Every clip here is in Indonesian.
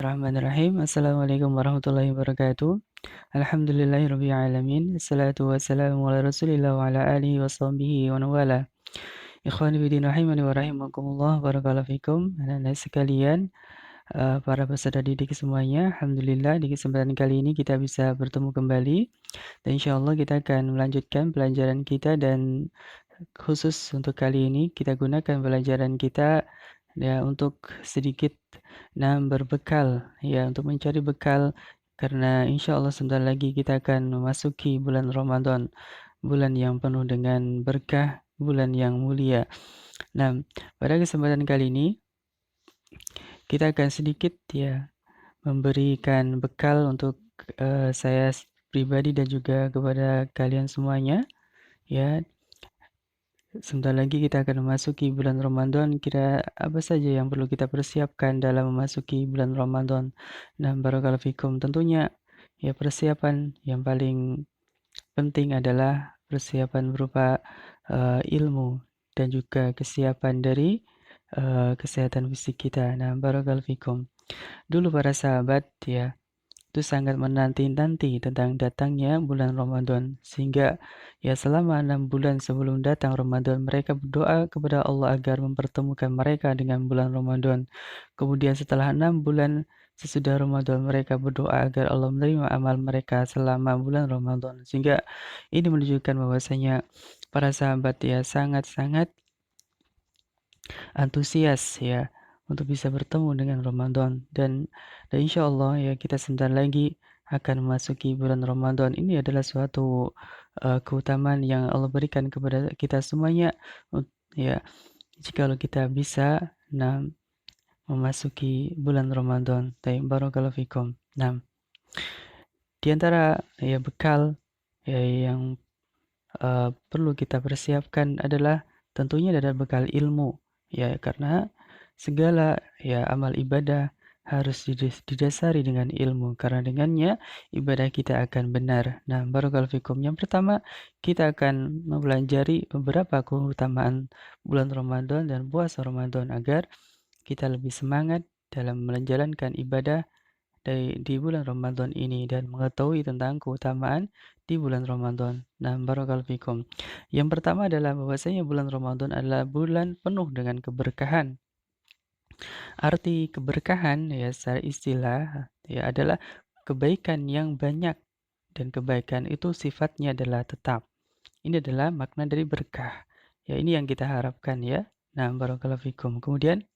Bismillahirrahmanirrahim. Assalamualaikum warahmatullahi wabarakatuh. Alhamdulillahirabbil alamin. Wassalatu wassalamu ala Rasulillah wa ala alihi wa sahbihi wa man wala. Ikhwani fi din rahimani wa rahimakumullah. Barakallahu fikum. Anak-anak sekalian, para peserta didik semuanya, alhamdulillah di kesempatan kali ini kita bisa bertemu kembali dan insyaallah kita akan melanjutkan pelajaran kita dan khusus untuk kali ini kita gunakan pelajaran kita ya untuk sedikit berbekal ya untuk mencari bekal karena insya Allah sebentar lagi kita akan memasuki bulan Ramadan, bulan yang penuh dengan berkah, bulan yang mulia. Nah, pada kesempatan kali ini kita akan sedikit ya memberikan bekal untuk saya pribadi dan juga kepada kalian semuanya ya. Sebentar lagi kita akan memasuki bulan Ramadan. Kira apa saja yang perlu kita persiapkan dalam memasuki bulan Ramadan? Nah, barakallahu fikum. Tentunya ya persiapan yang paling penting adalah persiapan berupa ilmu dan juga kesiapan dari kesehatan fisik kita. Nah, barakallahu fikum. Dulu para sahabat ya itu sangat menanti-nanti tentang datangnya bulan Ramadan sehingga ya selama 6 bulan sebelum datang Ramadan mereka berdoa kepada Allah agar mempertemukan mereka dengan bulan Ramadan. Kemudian setelah 6 bulan sesudah Ramadan mereka berdoa agar Allah menerima amal mereka selama bulan Ramadan sehingga ini menunjukkan bahwasanya para sahabat ya sangat-sangat antusias ya untuk bisa bertemu dengan Ramadan dan insya Allah ya kita sebentar lagi akan memasuki bulan Ramadan. Ini adalah suatu keutamaan yang Allah berikan kepada kita semuanya ya jikalau kita bisa nah memasuki bulan Ramadan. Barakallahu fikum. Nah, di antara ya bekal ya yang perlu kita persiapkan adalah tentunya adalah bekal ilmu ya karena segala ya amal ibadah harus didasari dengan ilmu karena dengannya ibadah kita akan benar. Nah, barakallahu fikum. Yang pertama, kita akan mempelajari beberapa keutamaan bulan Ramadan dan puasa Ramadan agar kita lebih semangat dalam menjalankan ibadah di bulan Ramadan ini dan mengetahui tentang keutamaan di bulan Ramadan. Nah, barakallahu fikum. Yang pertama adalah bahwasanya bulan Ramadan adalah bulan penuh dengan keberkahan. Arti keberkahan ya secara istilah ya adalah kebaikan yang banyak dan kebaikan itu sifatnya adalah tetap. Ini adalah makna dari berkah. Ya ini yang kita harapkan ya. Nah, barakallahu fikum. Kemudian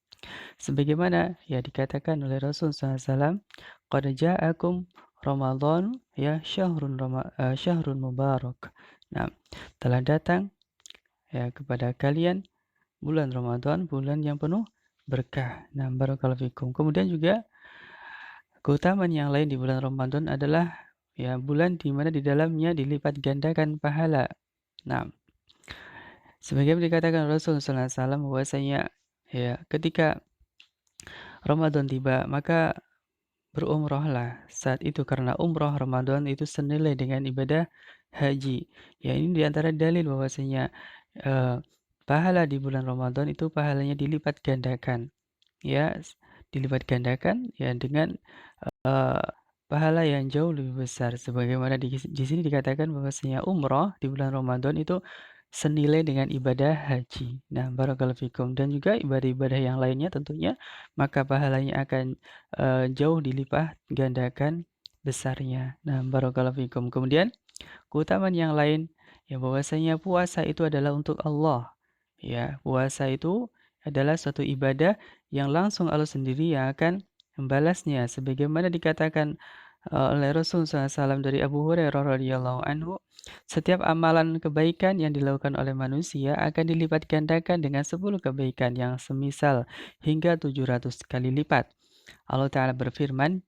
sebagaimana ya dikatakan oleh Rasul SAW, qad ja'akum Ramadan ya syahrun mubarak. Nah, telah datang ya kepada kalian bulan Ramadan, bulan yang penuh berkah. Nah, barakallahu fikum. Kemudian juga keutamaan yang lain di bulan Ramadan adalah ya bulan di mana di dalamnya dilipat gandakan pahala. Nah, sebagaimana dikatakan Rasul sallallahu alaihi wasallam bahwasanya ya ketika Ramadan tiba maka berumrahlah saat itu karena umrah Ramadan itu senilai dengan ibadah haji. Ya ini di antara dalil bahwasanya eh, pahala di bulan Ramadan itu pahalanya dilipat gandakan. Ya, dilipat gandakan ya dengan eh, pahala yang jauh lebih besar sebagaimana di sini dikatakan bahwasanya umrah di bulan Ramadan itu senilai dengan ibadah haji. Nah, barakallahu fikum dan juga ibadah-ibadah yang lainnya tentunya maka pahalanya akan jauh dilipat gandakan besarnya. Nah, barakallahu fikum. Kemudian keutamaan yang lain ya bahwasanya puasa itu adalah untuk Allah. Ya, puasa itu adalah suatu ibadah yang langsung Allah sendiri yang akan membalasnya sebagaimana dikatakan oleh Rasul SAW dari Abu Hurairah radhiyallahu anhu, setiap amalan kebaikan yang dilakukan oleh manusia akan dilipat gandakan dengan 10 kebaikan yang semisal hingga 700 kali lipat. Allah Ta'ala berfirman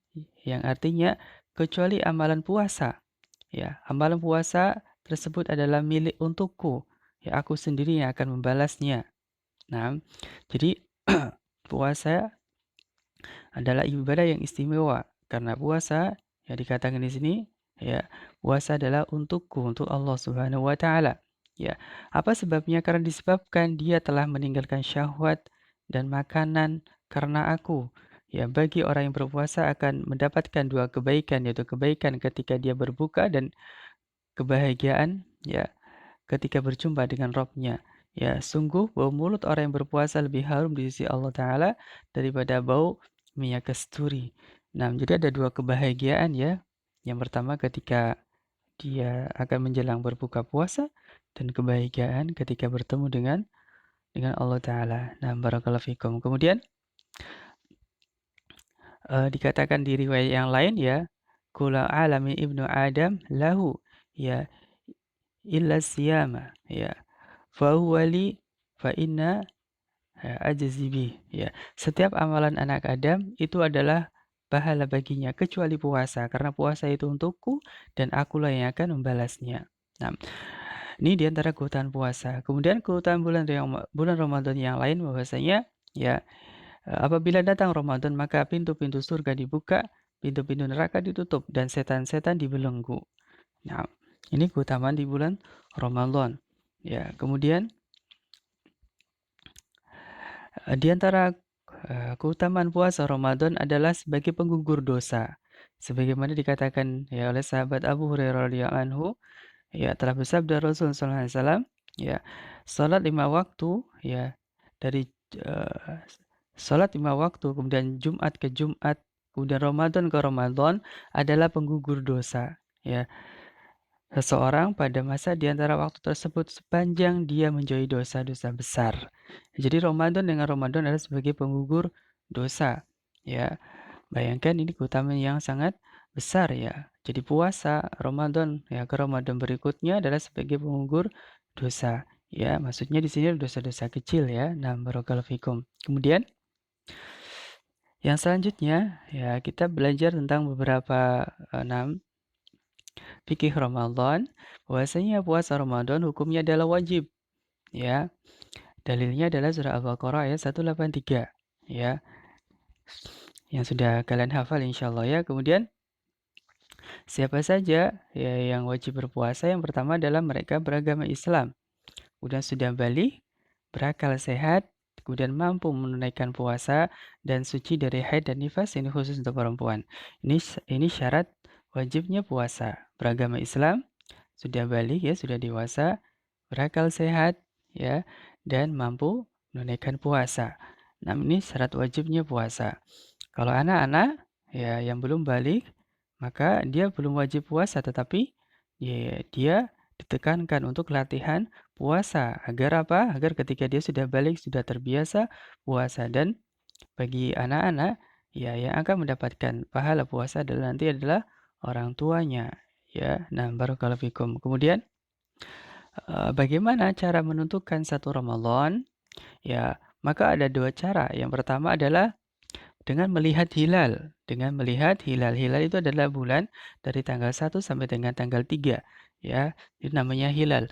yang artinya kecuali amalan puasa. Ya, amalan puasa tersebut adalah milik untukku. Ya, aku sendiri yang akan membalasnya. Nah, jadi puasa adalah ibadah yang istimewa karena puasa yang dikatakan di sini ya puasa adalah untukku untuk Allah Subhanahu wa taala. Ya, apa sebabnya? Karena disebabkan dia telah meninggalkan syahwat dan makanan karena aku. ya bagi orang yang berpuasa akan mendapatkan dua kebaikan, yaitu kebaikan ketika dia berbuka dan kebahagiaan ya ketika berjumpa dengan Rabb-Nya. Ya, sungguh bau mulut orang yang berpuasa lebih harum di sisi Allah Ta'ala daripada bau minyak kasturi. Nah, jadi ada dua kebahagiaan ya. Yang pertama ketika dia akan menjelang berbuka puasa dan kebahagiaan ketika bertemu dengan Allah Ta'ala. Nah, barakallahu fikum. Kemudian dikatakan di riwayat yang lain ya, kula alami ibnu Adam lahu ya illa siyama ya fa huwa li fa inna ajzi ya. Setiap amalan anak Adam itu adalah pahala baginya kecuali puasa karena puasa itu untukku dan akulah yang akan membalasnya. Nah, ini diantara keutamaan puasa. Kemudian keutamaan bulan Ramadan yang lain bahwasanya ya apabila datang Ramadan maka pintu-pintu surga dibuka, pintu-pintu neraka ditutup dan setan-setan dibelenggu. Nah, ini keutamaan di bulan Ramadan. Ya, kemudian di antara keutamaan puasa Ramadan adalah sebagai penggugur dosa. Sebagaimana dikatakan ya oleh sahabat Abu Hurairah radhiyallahu anhu, ya telah bersabda Rasul sallallahu alaihi wasallam, ya salat 5 waktu ya dari eh, salat 5 waktu kemudian Jumat ke Jumat kemudian Ramadan ke Ramadan adalah penggugur dosa. Ya, seseorang pada masa di antara waktu tersebut sepanjang dia menjauhi dosa-dosa besar. Jadi Ramadan dengan Ramadan adalah sebagai penggugur dosa. Ya, bayangkan ini keutamaan yang sangat besar ya. Jadi puasa Ramadan ya ke Ramadan berikutnya adalah sebagai penggugur dosa. Ya, maksudnya di sini dosa-dosa kecil ya. Nah, barakallahu fikum. Kemudian yang selanjutnya ya kita belajar tentang beberapa fikih Ramadan, bahwasanya puasa Ramadan hukumnya adalah wajib. Ya, dalilnya adalah surah Al-Baqarah ayat 183. Ya, yang sudah kalian hafal insyaallah ya. Kemudian siapa saja ya yang wajib berpuasa? Yang pertama adalah mereka beragama Islam, kemudian sudah balik, berakal sehat, kemudian mampu menunaikan puasa dan suci dari haid dan nifas, ini khusus untuk perempuan. Ini syarat wajibnya puasa. Beragama Islam, sudah balik ya, sudah dewasa, berakal sehat ya, dan mampu menunaikan puasa. Nah, ini syarat wajibnya puasa. Kalau anak-anak ya yang belum balik, maka dia belum wajib puasa, tetapi ya, dia ditekankan untuk latihan puasa agar apa? Agar ketika dia sudah balik sudah terbiasa puasa. Dan bagi anak-anak ya yang akan mendapatkan pahala puasa adalah nanti adalah orang tuanya ya. Nah, barakallahu fikum. Kemudian bagaimana cara menentukan satu Ramadan? Ya, maka ada dua cara. Yang pertama adalah dengan melihat hilal. Dengan melihat hilal. Hilal itu adalah bulan dari tanggal 1 sampai dengan tanggal 3. Ya, itu namanya hilal.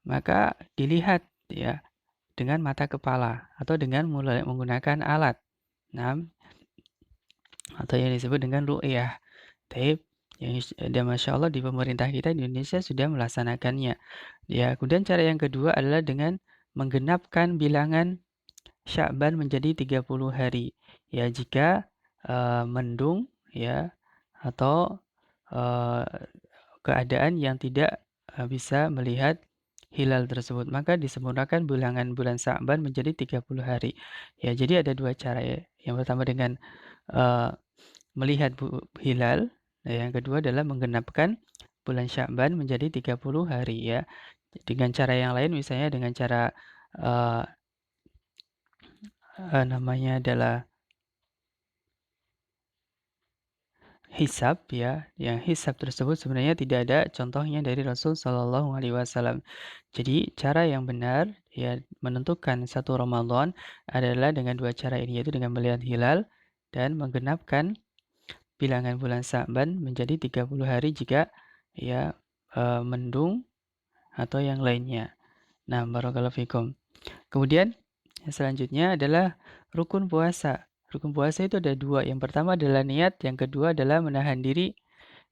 Maka dilihat ya dengan mata kepala atau dengan mulai menggunakan alat. Nah, atau yang disebut dengan ru'yah. Taib. Dan Masya Allah di pemerintah kita di Indonesia sudah melaksanakannya. Ya, kemudian cara yang kedua adalah dengan menggenapkan bilangan Sya'ban menjadi 30 hari. Ya, jika mendung ya atau eh, keadaan yang tidak bisa melihat hilal tersebut, maka disempurnakan bilangan bulan Sya'ban menjadi 30 hari. Ya, jadi ada dua cara ya. Yang pertama dengan eh, melihat hilal, nah yang kedua adalah menggenapkan bulan Sya'ban menjadi 30 hari ya. Dengan cara yang lain misalnya dengan cara uh, namanya adalah hisab ya. Yang hisab tersebut sebenarnya tidak ada contohnya dari Rasul Shallallahu alaihi wasallam. Jadi cara yang benar ya menentukan satu Ramadan adalah dengan dua cara ini, yaitu dengan melihat hilal dan menggenapkan bilangan bulan Sa'ban menjadi 30 hari jika ya mendung atau yang lainnya. Nah, barakallahu fikum. Kemudian yang selanjutnya adalah rukun puasa. Rukun puasa itu ada dua. Yang pertama adalah niat, yang kedua adalah menahan diri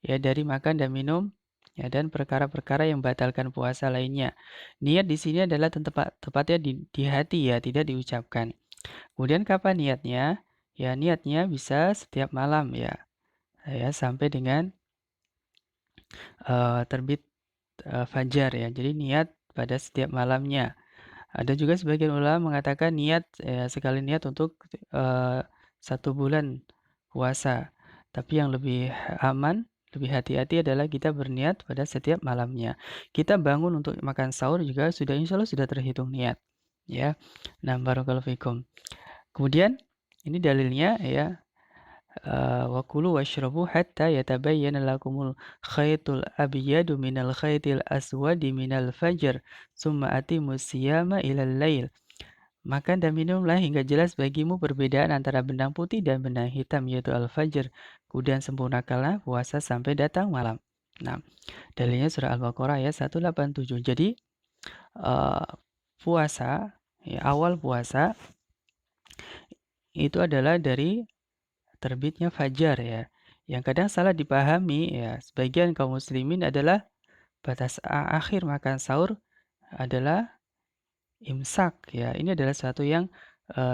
ya dari makan dan minum ya dan perkara-perkara yang membatalkan puasa lainnya. Niat di sini adalah tepatnya di hati ya, tidak diucapkan. Kemudian kapan niatnya? Ya, niatnya bisa setiap malam ya, sampai dengan terbit fajar ya. Jadi niat pada setiap malamnya. Ada juga sebagian ulama mengatakan niat sekali niat untuk 1 bulan puasa. Tapi yang lebih aman, lebih hati-hati adalah kita berniat pada setiap malamnya. Kita bangun untuk makan sahur juga sudah insya Allah sudah terhitung niat. Ya. Nah, barakallahu fikum. Kemudian ini dalilnya ya wa kulu washrabu hatta yatabayyana lakumul khaytul abyadu minal khaytil aswadi minal fajr summa atimus siyama ilal lail. Makan dan minumlah hingga jelas bagimu perbedaan antara benang putih dan benang hitam yaitu al-fajr. Kemudian sempurnakanlah puasa sampai datang malam. Nah, dalilnya surah Al-Baqarah ayat 187. Jadi eh, puasa ya, awal puasa itu adalah dari terbitnya fajar ya. Yang kadang salah dipahami ya, sebagian kaum muslimin adalah batas akhir makan sahur adalah imsak ya. Ini adalah sesuatu yang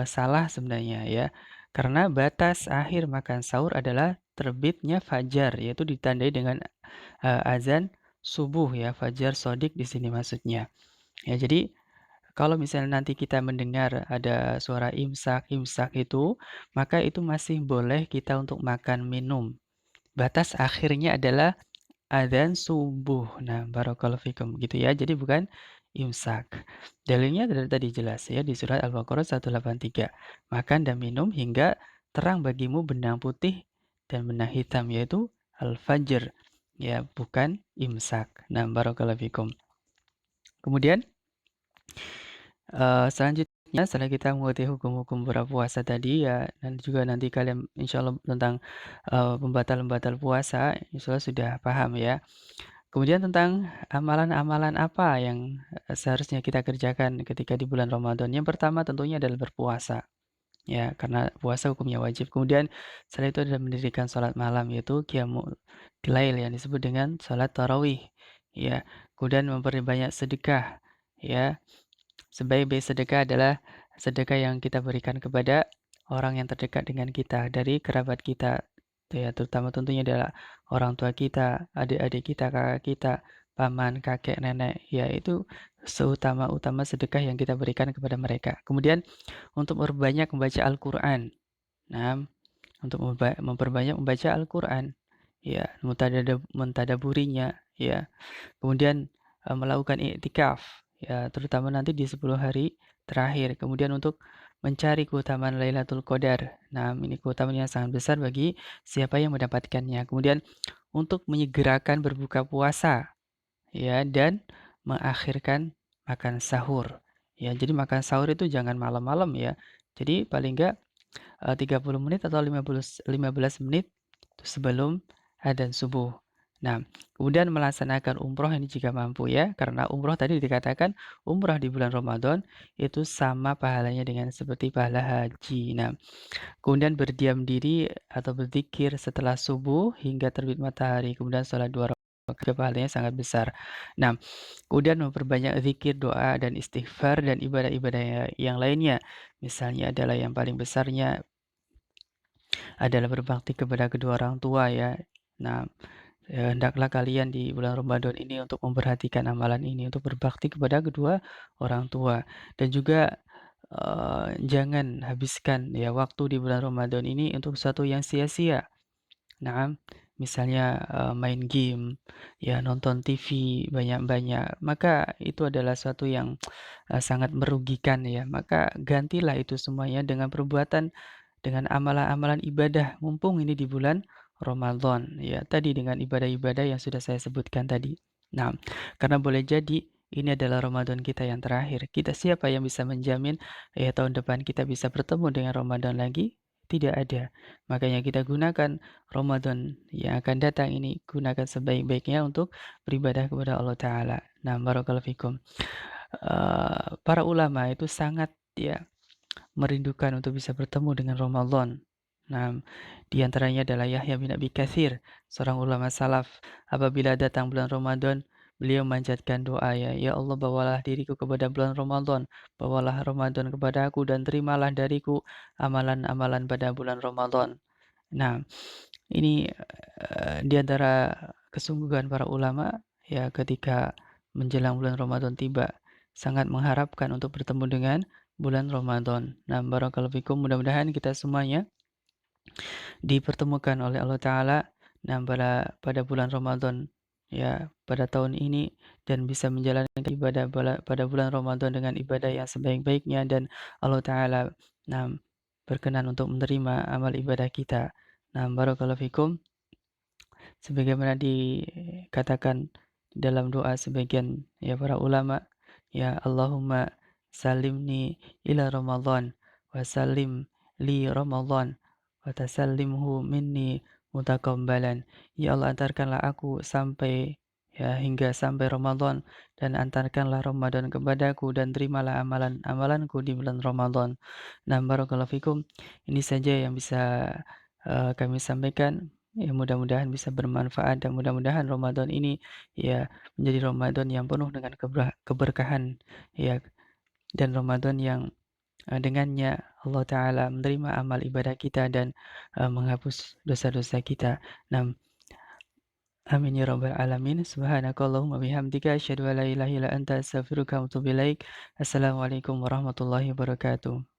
salah sebenarnya ya. Karena batas akhir makan sahur adalah terbitnya fajar, yaitu ditandai dengan azan subuh ya, fajar sodik di sini maksudnya. Ya, jadi kalau misalnya nanti kita mendengar ada suara imsak, imsak itu, maka itu masih boleh kita untuk makan minum. Batas akhirnya adalah adzan subuh. Nah, barakallahu fikum gitu ya. Jadi bukan imsak. Dalilnya dari tadi jelas ya di surat Al-Baqarah 183. Makan dan minum hingga terang bagimu benang putih dan benang hitam yaitu al-fajr. Ya, bukan imsak. Nah, barakallahu fikum. Kemudian selanjutnya setelah kita mengerti hukum-hukum berpuasa tadi ya dan juga nanti kalian insyaallah tentang pembatal-pembatal puasa insyaallah sudah paham ya. Kemudian tentang amalan-amalan apa yang seharusnya kita kerjakan ketika di bulan Ramadan. Yang pertama tentunya adalah berpuasa. Ya, karena puasa hukumnya wajib. Kemudian setelah itu adalah mendirikan sholat malam yaitu qiyamul lail yang disebut dengan sholat tarawih. Ya, kemudian memperbanyak sedekah. Ya, sebaik-baik sedekah adalah sedekah yang kita berikan kepada orang yang terdekat dengan kita dari kerabat kita. Ya, terutama tentunya adalah orang tua kita, adik-adik kita, kakak kita, paman, kakek, nenek. Ya, itu seutama-utama sedekah yang kita berikan kepada mereka. Kemudian untuk memperbanyak membaca Al-Qur'an. Nah, untuk memperbanyak membaca Al-Qur'an. Ya, mentadaburinya, ya. Kemudian melakukan iktikaf, ya terutama nanti di 10 hari terakhir. Kemudian untuk mencari keutamaan Lailatul Qadar. Nah, ini keutamaan yang sangat besar bagi siapa yang mendapatkannya. Kemudian untuk menyegerakan berbuka puasa, ya dan mengakhirkan makan sahur. Ya, jadi makan sahur itu jangan malam-malam ya. Jadi paling enggak 30 menit atau 15 menit sebelum adzan subuh. Nah, kemudian melaksanakan umroh ini jika mampu ya, karena umroh tadi dikatakan umroh di bulan Ramadan itu sama pahalanya dengan seperti pahala haji. Nah, kemudian berdiam diri atau berzikir setelah subuh hingga terbit matahari, kemudian sholat 2 rakaat pahalanya sangat besar. Nah, kemudian memperbanyak zikir, doa, dan istighfar dan ibadah-ibadah yang lainnya. Misalnya adalah yang paling besarnya adalah berbakti kepada kedua orang tua ya. Nah, hendaklah kalian di bulan Ramadan ini untuk memperhatikan amalan ini, untuk berbakti kepada kedua orang tua. Dan juga jangan habiskan ya waktu di bulan Ramadan ini untuk sesuatu yang sia-sia. Nah, misalnya main game, ya nonton TV banyak-banyak, maka itu adalah sesuatu yang sangat merugikan ya. Maka gantilah itu semuanya dengan perbuatan dengan amalan-amalan ibadah mumpung ini di bulan Ramadan ya tadi dengan ibadah-ibadah yang sudah saya sebutkan tadi. Nah, karena boleh jadi ini adalah Ramadan kita yang terakhir. Kita siapa yang bisa menjamin ya tahun depan kita bisa bertemu dengan Ramadan lagi? Tidak ada. Makanya kita gunakan Ramadan yang akan datang ini gunakan sebaik-baiknya untuk beribadah kepada Allah Ta'ala. Nah, barakallahu fikum. Para ulama itu sangat ya merindukan untuk bisa bertemu dengan Ramadan. Nah, di antaranya adalah Yahya bin Abi Katsir, seorang ulama salaf. Apabila datang bulan Ramadan, beliau manjatkan doa ya, "Ya Allah bawalah diriku kepada bulan Ramadan, bawalah Ramadan kepada aku dan terimalah dariku amalan-amalan pada bulan Ramadan." Nah, ini, di antara kesungguhan para ulama, ya ketika menjelang bulan Ramadan tiba, sangat mengharapkan untuk bertemu dengan bulan Ramadan. Nah, barakallahu fikum, mudah-mudahan kita semuanya dipertemukan oleh Allah Ta'ala, nah pada bulan Ramadan, ya pada tahun ini, dan bisa menjalankan ibadah pada bulan Ramadan dengan ibadah yang sebaik-baiknya, dan Allah Ta'ala nah berkenan untuk menerima amal ibadah kita. Nah, barakallahu fikum. Sebagaimana dikatakan dalam doa sebagian ya para ulama, ya Allahumma salimni ila Ramadan wa salim li Ramadan wa tasallimhu minni mutaqabbalan. Ya Allah, antarkanlah aku sampai hingga sampai Ramadan, dan antarkanlah Ramadan kepadaku, dan terimalah amalan-amalanku di bulan Ramadan. Nah, barakallahu fikum. Ini saja yang bisa kami sampaikan. Ya, mudah-mudahan bisa bermanfaat, dan mudah-mudahan Ramadan ini ya menjadi Ramadan yang penuh dengan keberkahan ya, dan Ramadan yang dengannya Allah Ta'ala menerima amal ibadah kita, dan menghapus dosa-dosa kita. Nah, amin ya rabbal alamin. Subhanakallahumma bihamdika asyhadu an la ilaha illa anta astaghfiruka wa atubu ilaik. Assalamualaikum warahmatullahi wabarakatuh.